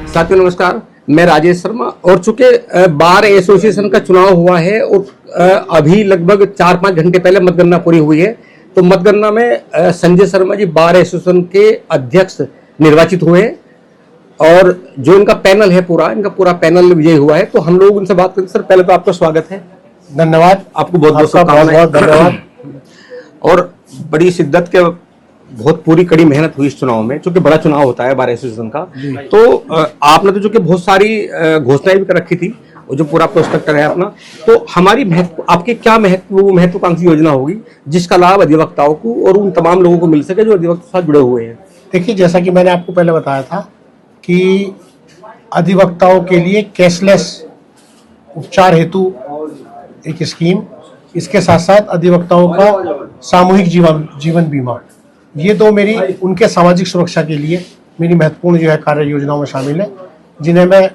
साथियों नमस्कार, मैं राजेश शर्मा। और चूंकि बार एसोसिएशन का चुनाव हुआ है और अभी लगभग 4-5 घंटे पहले मतगणना पूरी हुई है, तो मतगणना में संजय शर्मा जी बार एसोसिएशन के अध्यक्ष निर्वाचित हुए और जो इनका पैनल है इनका पूरा पैनल विजयी हुआ है। तो हम लोग उनसे बात करें। सर, पहले तो आपका स्वागत है। धन्यवाद। आपको बहुत बहुत शुभकामनाएं। धन्यवाद। और बड़ी शिद्दत के बहुत पूरी कड़ी मेहनत हुई इस चुनाव में, क्योंकि बड़ा चुनाव होता है बार एसोसिएशन का। तो आपने तो चूंकि बहुत सारी घोषणाएं भी कर रखी थी, और जो पूरा प्रोस्पेक्टर है अपना, तो हमारी आपके क्या महत्वाकांक्षी योजना होगी जिसका लाभ अधिवक्ताओं को और उन तमाम लोगों को मिल सके जो अधिवक्ता के साथ जुड़े हुए हैं? देखिए, जैसा कि मैंने आपको पहले बताया था कि अधिवक्ताओं के लिए कैशलेस उपचार हेतु एक स्कीम, इसके साथ साथ अधिवक्ताओं का सामूहिक जीवन बीमा, ये दो मेरी उनके सामाजिक सुरक्षा के लिए मेरी महत्वपूर्ण जो है कार्य योजनाओं में शामिल है, जिन्हें मैं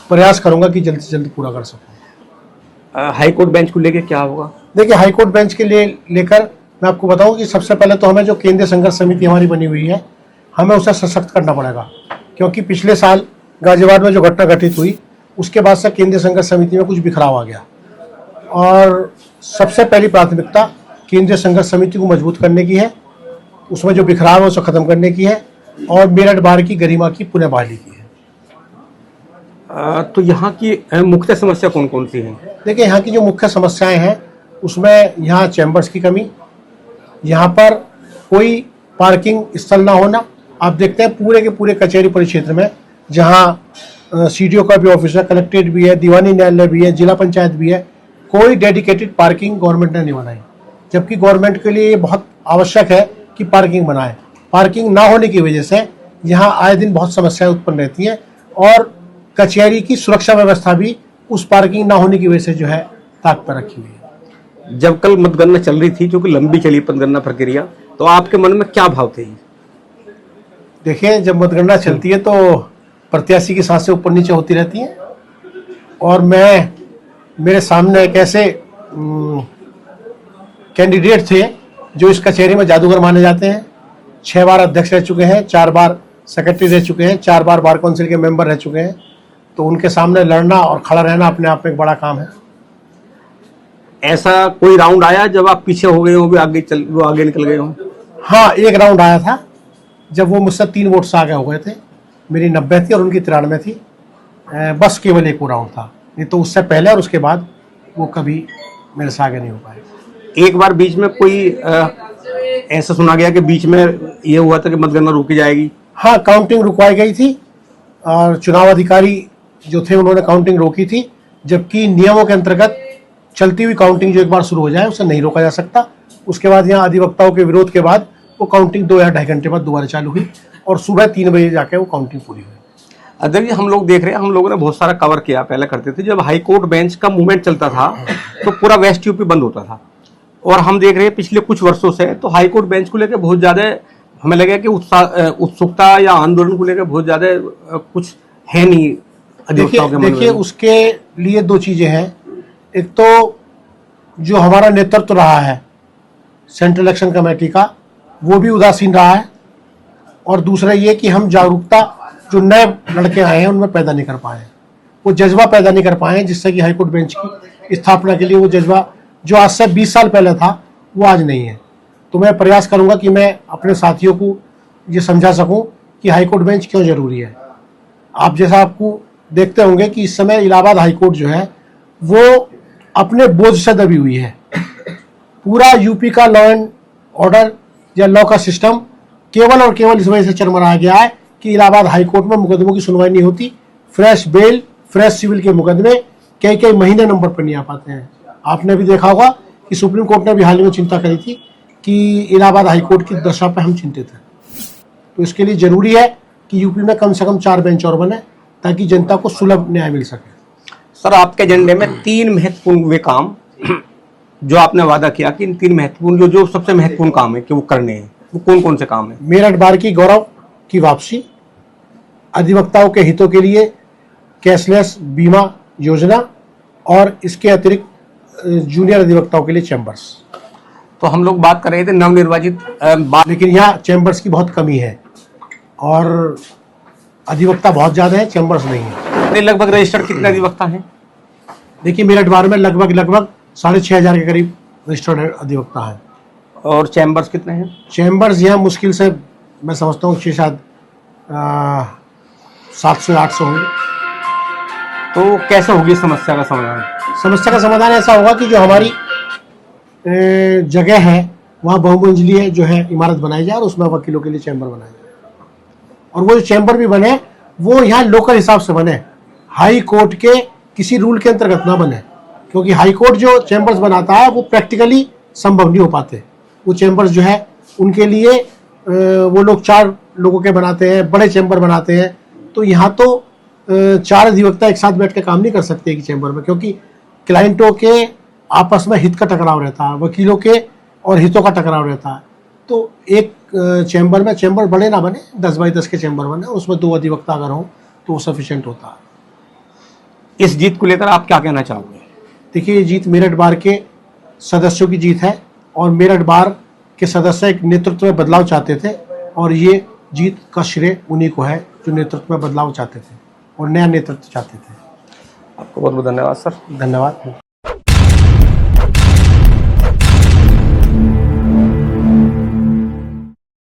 प्रयास करूंगा कि जल्द से जल्द पूरा कर सकूं। हाई कोर्ट बेंच को लेकर क्या होगा? देखिए, हाई कोर्ट बेंच के लिए लेकर मैं आपको बताऊं कि सबसे पहले तो हमें जो केंद्रीय संघर्ष समिति हमारी बनी हुई है, हमें उसे सशक्त करना पड़ेगा, क्योंकि पिछले साल गाजियाबाद में जो घटना घटित हुई उसके बाद से केंद्रीय संघर्ष समिति में कुछ बिखराव आ गया। और सबसे पहली प्राथमिकता केंद्रीय संघर्ष समिति को मजबूत करने की है, उसमें जो बिखराव है उसे खत्म करने की है, और मेरठ बार की गरिमा की पुनः बहाली की है। तो यहाँ की मुख्य समस्या कौन कौन सी है? देखिए, यहाँ की जो मुख्य समस्याएं हैं उसमें यहाँ चैम्बर्स की कमी, यहाँ पर कोई पार्किंग स्थल ना होना। आप देखते हैं पूरे के पूरे कचहरी परिक्षेत्र में, जहाँ सीडीओ का भी ऑफिस है, कलेक्ट्रेट भी है, दीवानी न्यायालय भी है, जिला पंचायत भी है, कोई डेडिकेटेड पार्किंग गवर्नमेंट ने नहीं बनाई, जबकि गवर्नमेंट के लिए ये बहुत आवश्यक है कि पार्किंग बनाए। पार्किंग ना होने की वजह से यहाँ आए दिन बहुत समस्याएं उत्पन्न रहती हैं, और कचहरी की सुरक्षा व्यवस्था भी उस पार्किंग ना होने की वजह से जो है ताक पर रखी हुई है। जब कल मतगणना चल रही थी, क्योंकि लंबी चली मतगणना प्रक्रिया, तो आपके मन में क्या भाव थे? देखिए, जब मतगणना चलती है तो प्रत्याशी की सांसें ऊपर नीचे होती रहती हैं, और मेरे सामने एक ऐसे कैंडिडेट थे जो इस कचहरी में जादूगर माने जाते हैं। 6 बार अध्यक्ष रह चुके हैं, 4 बार सेक्रेटरी रह चुके हैं, 4 बार बार काउंसिल के मेंबर रह चुके हैं। तो उनके सामने लड़ना और खड़ा रहना अपने आप में एक बड़ा काम है। ऐसा कोई राउंड आया जब आप पीछे हो गए हो, वो आगे निकल गए हो? हाँ, एक राउंड आया था जब वो मुझसे 3 वोट से आगे हो गए थे। मेरी 90 थी और उनकी 93 थी। बस केवल एक वो राउंड था, नहीं तो उससे पहले और उसके बाद वो कभी मेरे से आगे नहीं हो पाए। एक बार बीच में कोई ऐसा सुना गया कि बीच में ये हुआ था कि मतगणना रोकी जाएगी? हाँ, काउंटिंग रुकवाई गई थी और चुनाव अधिकारी जो थे उन्होंने काउंटिंग रोकी थी, जबकि नियमों के अंतर्गत चलती हुई काउंटिंग जो एक बार शुरू हो जाए उसे नहीं रोका जा सकता। उसके बाद यहाँ अधिवक्ताओं के विरोध के बाद वो काउंटिंग 2 या 2.5 घंटे बाद दोबारा चालू हुई, और सुबह 3 बजे जाके वो काउंटिंग पूरी हुई। अध्यक्ष जी, हम लोग देख रहे हैं, हम लोगों ने बहुत सारा कवर किया। पहले करते थे जब हाई कोर्ट बेंच का मूवमेंट चलता था तो पूरा वेस्ट यूपी बंद होता था, और हम देख रहे हैं पिछले कुछ वर्षों से तो हाई कोर्ट बेंच को लेकर बहुत ज्यादा हमें लगा कि उत्सुकता या आंदोलन को लेकर बहुत ज्यादा कुछ है नहीं अधिवक्ताओं के मन में। देखिए, उसके लिए 2 चीजें हैं। एक तो जो हमारा नेतृत्व रहा है सेंट्रल इलेक्शन कमेटी का, वो भी उदासीन रहा है, और दूसरा ये कि हम जागरूकता जो नए लड़के आए हैं उनमें पैदा नहीं कर पाए, वो जज्बा पैदा नहीं कर पाए, जिससे कि हाईकोर्ट बेंच की स्थापना के लिए वो जज्बा जो आज से 20 साल पहले था वो आज नहीं है। तो मैं प्रयास करूंगा कि मैं अपने साथियों को ये समझा सकूं कि हाईकोर्ट बेंच क्यों जरूरी है। आप जैसा आपको देखते होंगे कि इस समय इलाहाबाद हाईकोर्ट जो है वो अपने बोझ से दबी हुई है। पूरा यूपी का लॉ एंड ऑर्डर या लॉ का सिस्टम केवल और केवल इस वजह से चरमराया गया है कि इलाहाबाद हाईकोर्ट में मुकदमों की सुनवाई नहीं होती। फ्रेश बेल, फ्रेश सिविल के मुकदमे कई महीने नंबर पर नहीं आ पाते हैं। आपने भी देखा होगा कि सुप्रीम कोर्ट ने भी हाल ही में चिंता करी थी कि इलाहाबाद हाईकोर्ट की दशा पर हम चिंतित हैं। तो इसके लिए जरूरी है कि यूपी में कम से कम 4 बेंच और बने, ताकि जनता को सुलभ न्याय मिल सके। सर, आपके एजेंडे में 3 महत्वपूर्ण वे काम जो आपने वादा किया कि इन 3 महत्वपूर्ण जो सबसे महत्वपूर्ण काम है कि वो करने हैं, वो कौन कौन से काम है? मेरठ बार की गौरव की वापसी, अधिवक्ताओं के हितों के लिए कैशलेस बीमा योजना, और इसके अतिरिक्त जूनियर अधिवक्ताओं के लिए चैम्बर्स। तो हम लोग बात कर रहे थे नवनिर्वाचित लेकिन यहाँ चैम्बर्स की बहुत कमी है, और अधिवक्ता बहुत ज़्यादा है, चैम्बर्स नहीं है। लगभग रजिस्टर्ड कितने अधिवक्ता हैं? देखिए मेरठ बार में लगभग 6,500 के करीब रजिस्टर्ड अधिवक्ता है। और चैम्बर्स कितने हैं? चैम्बर्स यहाँ मुश्किल से मैं समझता हूँ 6-7 700-800 होंगे। तो कैसे होगी समस्या का समाधान? समस्या का समाधान ऐसा होगा कि जो हमारी जगह है वहाँ बहुमंजिलीय जो है इमारत बनाई जाए और उसमें वकीलों के लिए चैम्बर बनाया जाए, और वो जो चैम्बर भी बने वो यहाँ लोकल हिसाब से बने, हाई कोर्ट के किसी रूल के अंतर्गत ना बने, क्योंकि हाई कोर्ट जो चैम्बर्स बनाता है वो प्रैक्टिकली संभव नहीं हो पाते। वो चैम्बर्स जो है उनके लिए वो लोग 4 लोगों के बनाते हैं, बड़े चैम्बर बनाते हैं। तो यहाँ तो 4 अधिवक्ता एक साथ बैठ के काम नहीं कर सकते एक चैम्बर में, क्योंकि क्लाइंटों के आपस में हित का टकराव रहता है, वकीलों के और हितों का टकराव रहता है। तो एक चैम्बर में चैम्बर बड़े ना बने, 10 बाई 10 के चैम्बर बने, उसमें 2 अधिवक्ता अगर हों तो वो सफिशिएंट होता है। इस जीत को लेकर आप क्या कहना चाहोगे? देखिए ये जीत मेरठ बार के सदस्यों की जीत है, और मेरठ बार के सदस्य एक नेतृत्व में बदलाव चाहते थे, और ये जीत का श्रेय उन्हीं को है जो नेतृत्व में बदलाव चाहते थे और नया नेतृत्व चाहते थे। आपको बहुत बहुत धन्यवाद सर। धन्यवाद।